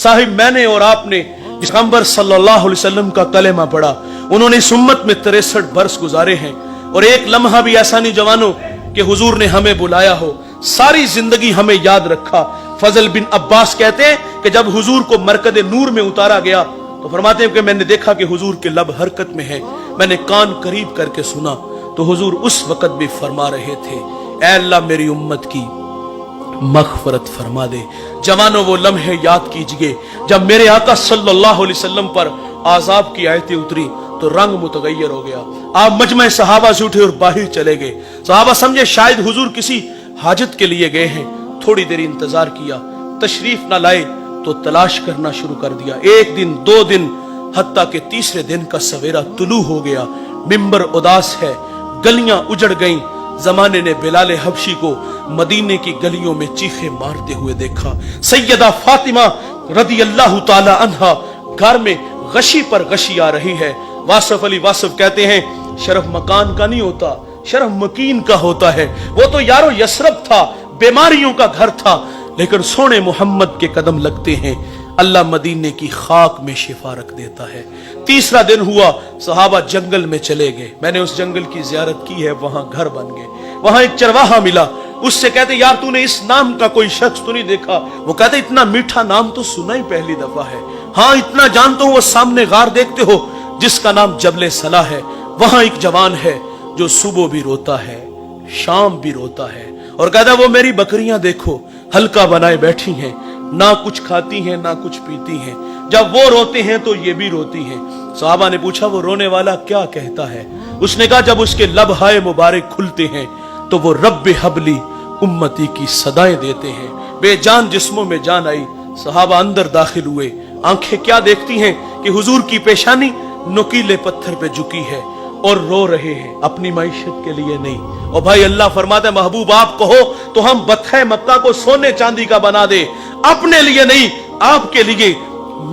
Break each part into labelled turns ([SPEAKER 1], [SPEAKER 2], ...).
[SPEAKER 1] साहिब मैंने और आपने पैगंबर सल्लल्लाहु अलैहि वसल्लम का कलेमा पढ़ा, उन्होंने इस उम्मत में 63 बरस गुजारे हैं और एक लम्हा भी ऐसा नहीं जवानों कि हुजूर ने हमें बुलाया हो, सारी जिंदगी हमें याद रखा। फजल बिन अब्बास कहते हैं कि जब हुजूर को मरकद नूर में उतारा गया तो फरमाते हैं कि मैंने देखा कि हुजूर के लब हरकत में है, मैंने कान करीब करके सुना तो हुजूर उस वक्त भी फरमा रहे थे, ऐ अल्लाह मेरी उम्मत की मग़फ़िरत फरमा दे। जवानों वो लम्हे याद कीजिए जब मेरे आका सल्लल्लाहु अलैहि वसल्लम पर आज़ाब की आयतें उतरी तो रंग मुतगय्यर हो गया। आप मजमे सहाबा से उठे और बाहर चले गए। सहाबा समझे शायद हुजूर किसी हाजत के लिए गए हैं, थोड़ी देर इंतजार किया, तशरीफ ना लाए तो तलाश करना शुरू कर दिया। एक दिन, 2 दिन, हत्ता के तीसरे दिन का सवेरा तुलू हो गया। मिंबर उदास है, गलियां उजड़ गईं। जमाने ने बिलाल हबशी को मदीने की गलियों में चीखे मारते हुए देखा। सैयदा फातिमा रदी अल्लाह ताला अन्हा घर में गशी पर गशी आ रही है। वासफ अली वासफ कहते हैं शरफ मकान का नहीं होता, शरफ मकीन का होता है। वो तो यारो यसरब था, बीमारियों का घर था, लेकिन सोने मोहम्मद के कदम लगते हैं अल्लाह मदीने की खाक में शिफा रख देता है। तीसरा दिन हुआ, सहाबा जंगल में चले गए। मैंने उस जंगल की जियारत की है, वहां घर बन गए। वहां एक चरवाहा मिला, उससे कहते यार तूने इस नाम का कोई शख्स तो नहीं देखा? वो कहते इतना मीठा नाम तो सुना ही पहली दफा है। हाँ इतना जानता हूं, वो सामने गार देखते हो जिसका नाम जबले सला है, वहां एक जवान है जो सुबह भी रोता है, शाम भी रोता है, और कहता वो मेरी बकरियां देखो हल्का बनाए बैठी हैं, ना कुछ खाती हैं ना कुछ पीती हैं, जब वो रोते हैं तो ये भी रोती हैं। सहाबा ने पूछा वो रोने वाला क्या कहता है? उसने कहा जब उसके लब हाय मुबारक खुलते हैं तो वो रब्बे हबली उम्मती की सदाएं देते हैं। बेजान जिस्मों में जान आई। सहाबा अंदर दाखिल हुए। आंखें क्या देखती हैं कि हुजूर की पेशानी नुकीले पत्थर पे झुकी है और रो रहे हैं, अपनी माइशत के लिए नहीं। और भाई अल्लाह फरमाता है महबूब आप कहो तो हम बतखे मक्का को सोने चांदी का बना दे, अपने लिए नहीं आपके लिए।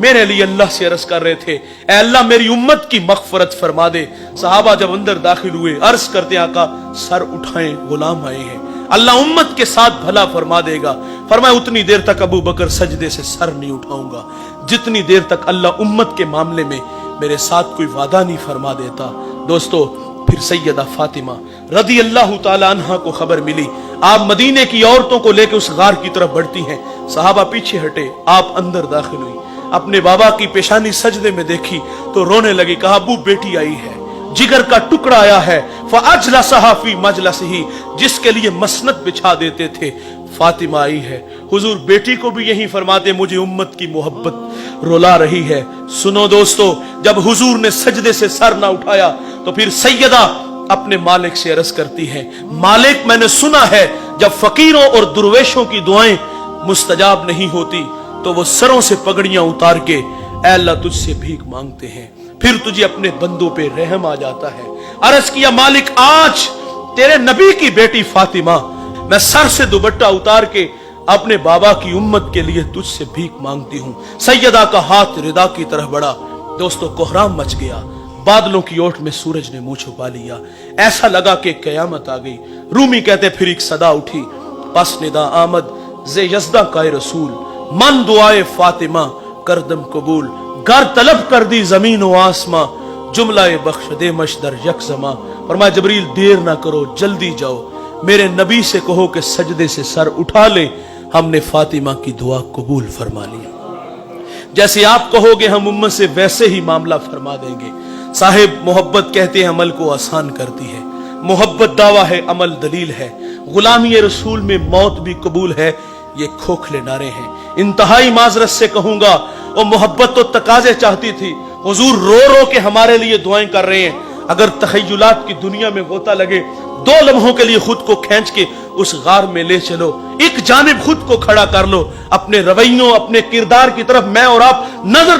[SPEAKER 1] मेरे लिए अल्लाह से अर्ज कर रहे थे ऐ अल्लाह मेरी उम्मत की मग़फ़िरत फरमा दे। सहाबा जब अंदर दाखिल हुए अर्ज करते आका सर उठाएं गुलाम आए हैं, अल्लाह उम्मत के साथ भला फरमा देगा। फरमाया उतनी देर तक अबू बकर सजदे से सर नहीं उठाऊंगा जितनी देर तक अल्लाह उम्मत के मामले में मेरे साथ कोई वादा नहीं फरमा देता। दोस्तों फिर सैयदा फातिमा रदी अल्लाह ताला अन्हा को खबर मिली, आप मदीने की औरतों को लेकर उस गार की तरफ बढ़ती हैं। सहाबा पीछे हटे, आप अंदर दाखिल हुई, अपने बाबा की पेशानी सजदे में देखी तो रोने लगी। कहा अबू बेटी आई है, जिगर का टुकड़ा आया है, फअजलसहा फी मजलसिही, जिसके लिए मसनद बिछा देते थे, फातिमा आई है। हुजूर बेटी को भी यही फरमाते मुझे उम्मत की मोहब्बत रुला रही है। सुनो दोस्तों, जब हुजूर ने सजदे से सर ना उठाया तो फिर सैयदा अपने मालिक से अर्ज करती है मालिक मैंने सुना है जब फकीरों और दुर्वेशों की दुआएं मुस्तजाब नहीं होती तो वो सरों से पगड़ियां उतार के ऐ अल्लाह तुझसे भीख मांगते हैं, फिर तुझे अपने बंदों पे रहम आ जाता है। अर्ज किया मालिक आज तेरे नबी की बेटी फातिमा मैं सर से दुपट्टा उतार के अपने बाबा की उम्मत के लिए तुझसे भीख मांगती हूं। सैयदा का हाथ रिदा की तरफ बढ़ा। दोस्तों कोहराम मच गया, बादलों की ओट में सूरज ने मुंह छुपा लिया, ऐसा लगा कि कयामत आ गई। रूमी कहते फिर एक सदा उठी, पस निदा आमद जे यज़दा का रसूल, मन दुआए फातिमा करदम कबूल, घर तलब कर दी जमीन व आसमां, जुमलाए बख्श दे मशदर यकजमा। फरमाया जबरील देर ना करो जल्दी जाओ, मेरे नबी से कहो कि सजदे से सर उठा ले, हमने फातिमा की दुआ कबूल फरमा ली। जैसे आप कहोगे हम उम्मत से वैसे ही मामला फरमा देंगे। साहिब मोहब्बत कहते हैं अमल को आसान करती है, मोहब्बत दावा है अमल दलील है, गुलामी रसूल में मौत भी कबूल है, ये खोखले नारे हैं। इंतहाई माजरत से कहूंगा और मोहब्बत तो तकाजे चाहती थी, हुजूर रो रो के हमारे लिए दुआएं कर रहे हैं। अगर तखय्युलात की दुनिया में गोता लगे 2 लम्हों के लिए खुद को खींच के उस गार में ले चलो, एक जानिब खुद को खड़ा कर लो, अपने रवैयों अपने किरदार की तरफ मैं और आप नजर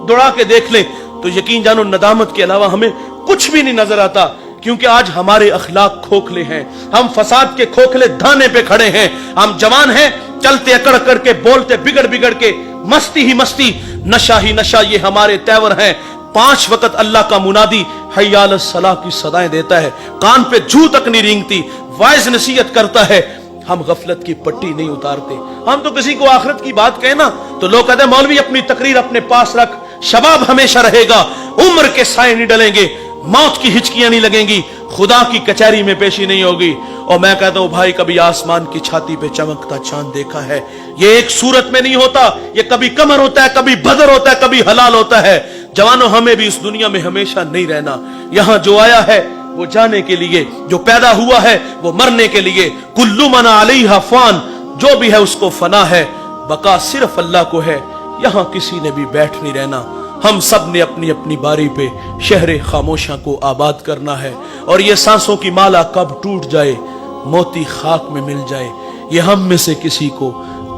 [SPEAKER 1] दौड़ा के देख लें तो यकीन जानो नदामत के अलावा हमें कुछ भी नहीं नजर आता। क्योंकि आज हमारे अखलाक खोखले हैं, हम फसाद के खोखले धाने पे खड़े हैं। हम जवान हैं, चलते अकड़ करके बोलते बिगड़ बिगड़ के, मस्ती ही मस्ती नशा ही नशा, ये हमारे तेवर हैं। 5 वक्त अल्लाह का मुनादी हय्या अलस सलाह की सदाएं देता है, कान पे जू तक नहीं रेंगती, वाइज नसीहत करता है, हम गफलत की पट्टी नहीं उतारते। हम तो किसी को आखिरत की बात कहे ना तो लोग कहते हैं मौलवी अपनी तकरीर अपने पास रख, शबाब हमेशा रहेगा, उम्र के साए नहीं डलेंगे, मौत की हिचकियां नहीं लगेंगी, खुदा की कचहरी में पेशी नहीं होगी। और मैं कहता हूं भाई, कभी आसमान की छाती पे चमकता चांद देखा है? ये एक सूरत में नहीं होता, ये कभी कमर होता है, कभी बदर होता है, कभी हलाल होता है। जवानों, हमें भी इस दुनिया में हमेशा नहीं रहना। यहां जो आया है वो जाने के लिए, जो पैदा हुआ है वो मरने के लिए। कुल्लु मन अलैहा फान, जो भी है उसको फना है, बका सिर्फ अल्लाह को है। यहां किसी ने भी बैठ नहीं रहना। हम सब ने अपनी अपनी बारी पे शहरे खामोशा को आबाद करना है। और ये सांसों की माला कब टूट जाए, मोती खाक में मिल जाए, ये हम में से किसी को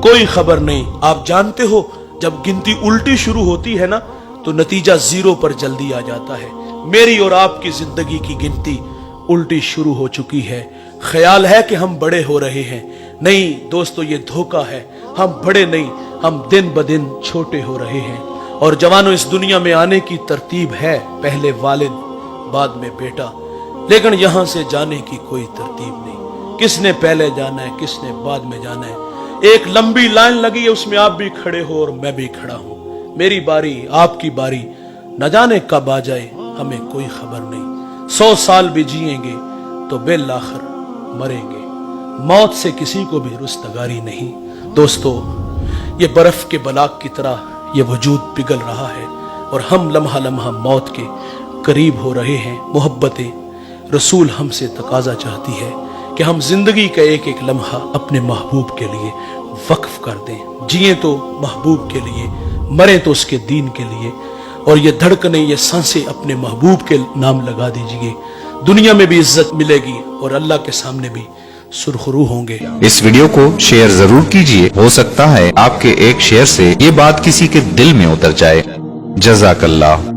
[SPEAKER 1] कोई खबर नहीं। आप जानते हो, जब गिनती उल्टी शुरू होती है ना तो नतीजा जीरो पर जल्दी आ जाता है। मेरी और आपकी जिंदगी की गिनती उल्टी शुरू हो चुकी है। ख्याल है कि हम बड़े हो रहे हैं, नहीं दोस्तों, ये धोखा है। हम बड़े नहीं, हम दिन ब दिन छोटे हो रहे हैं। और जवानों, इस दुनिया में आने की तरतीब है, पहले वालिद बाद में बेटा, लेकिन यहां से जाने की कोई तरतीब नहीं। किसने पहले जाना है, किसने बाद में जाना है। एक लंबी लाइन लगी है, उसमें आप भी खड़े हो और मैं भी खड़ा हूं। मेरी बारी, आपकी बारी, न जाने कब आ जाए, हमें कोई खबर नहीं। 100 साल भी जिएंगे तो बिल आखिर मरेंगे। मौत से किसी को भी रुस्तगारी नहीं। दोस्तों, ये बर्फ के बलाक की तरह ये वजूद पिघल रहा है और हम लम्हा लम्हा मौत के करीब हो रहे हैं। मोहब्बत रसूल हमसे तकाजा चाहती है कि हम जिंदगी का एक एक लम्हा अपने महबूब के लिए वक्फ कर दें। जिए तो महबूब के लिए, मरे तो उसके दीन के लिए। और ये धड़कने, ये सांसें अपने महबूब के नाम लगा दीजिए। दुनिया में भी इज्जत मिलेगी और अल्लाह के सामने भी सुरखरू होंगे।
[SPEAKER 2] इस वीडियो को शेयर जरूर कीजिए, हो सकता है आपके एक शेयर से ये बात किसी के दिल में उतर जाए। जज़ाकल्लाह।